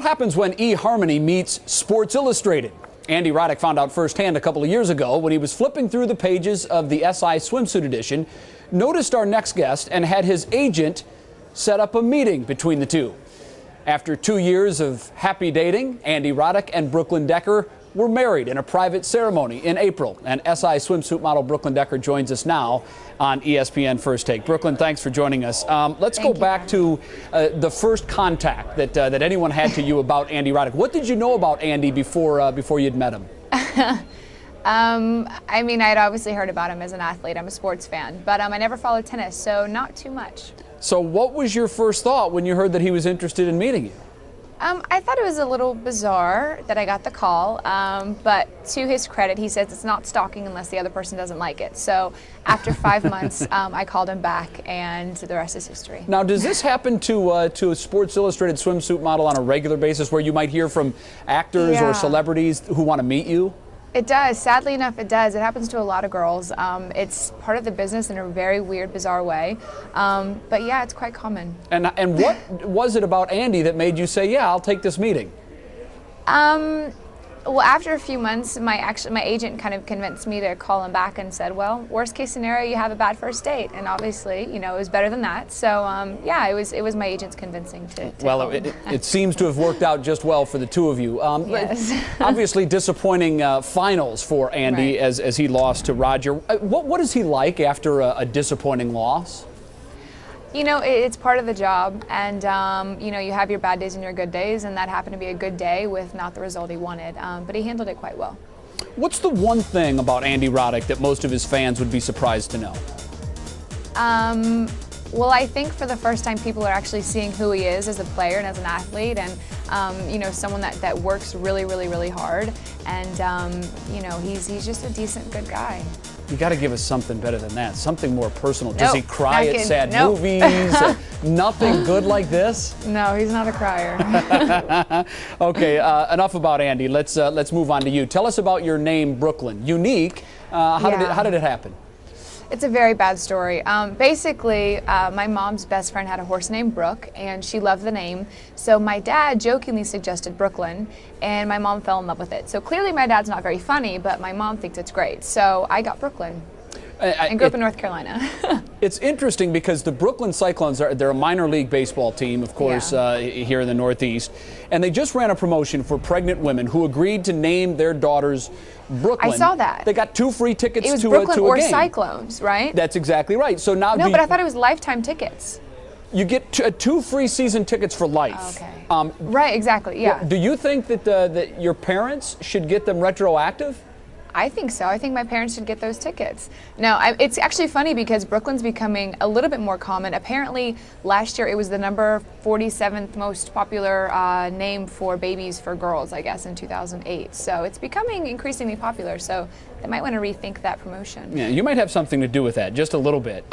happens when eHarmony meets Sports Illustrated? Andy Roddick found out firsthand a couple of years ago when he was flipping through the pages of the SI swimsuit edition, noticed our next guest, and had his agent set up a meeting between the two. After 2 years of happy dating, Andy Roddick and Brooklyn Decker were married in a private ceremony in April. And SI swimsuit model Brooklyn Decker joins us now on ESPN First Take. Brooklyn, thanks for joining us. Let's go back to the first contact that anyone had to you about Andy Roddick. What did you know about Andy before you'd met him? I mean, I'd obviously heard about him as an athlete. I'm a sports fan, but I never followed tennis, so not too much. So what was your first thought when you heard that he was interested in meeting you? I thought it was a little bizarre that I got the call, but to his credit, he says it's not stalking unless the other person doesn't like it. So after 5 months, I called him back, and the rest is history. Now, does this happen to a Sports Illustrated swimsuit model on a regular basis, where you might hear from actors or celebrities who want to meet you? It does. Sadly enough, it does. It happens to a lot of girls. It's part of the business in a very weird, bizarre way. But yeah, it's quite common. And what was it about Andy that made you say, yeah, I'll take this meeting? Well, after a few months, my agent kind of convinced me to call him back and said, well, worst case scenario, you have a bad first date. And obviously, you know, it was better than that. So yeah, it was my agent's convincing to well, it seems to have worked out just well for the two of you. Yes. Obviously disappointing finals for Andy, right, as he lost to Roger. What is he like after a disappointing loss? You know, it's part of the job, and you know, you have your bad days and your good days, and that happened to be a good day with not the result he wanted, but he handled it quite well. What's the one thing about Andy Roddick that most of his fans would be surprised to know? Well, I think for the first time people are actually seeing who he is as a player and as an athlete, and you know, someone that works really, really, really hard, and you know, he's just a decent, good guy. You got to give us something better than that, something more personal. Does he cry at sad Nope. movies? Nothing good like this? No, he's not a crier. Okay, enough about Andy. Let's move on to you. Tell us about your name, Brooklyn. Unique. How did it happen? It's a very bad story. Basically, my mom's best friend had a horse named Brooke, and she loved the name. So my dad jokingly suggested Brooklyn, and my mom fell in love with it. So clearly my dad's not very funny, but my mom thinks it's great. So I got Brooklyn. And grew up in North Carolina. It's interesting because the Brooklyn Cyclones, they're a minor league baseball team, of course, here in the Northeast. And they just ran a promotion for pregnant women who agreed to name their daughters Brooklyn. I saw that. They got 2 free tickets to a game. It was Brooklyn or Cyclones, right? That's exactly right. So now no, but I thought it was lifetime tickets. You get 2 free season tickets for life. Okay. Right, exactly, yeah. Do you think that your parents should get them retroactive? I think so. I think my parents should get those tickets. Now, it's actually funny because Brooklyn's becoming a little bit more common. Apparently, last year it was the number 47th most popular name for babies for girls, I guess, in 2008. So it's becoming increasingly popular. So they might want to rethink that promotion. Yeah, you might have something to do with that, just a little bit.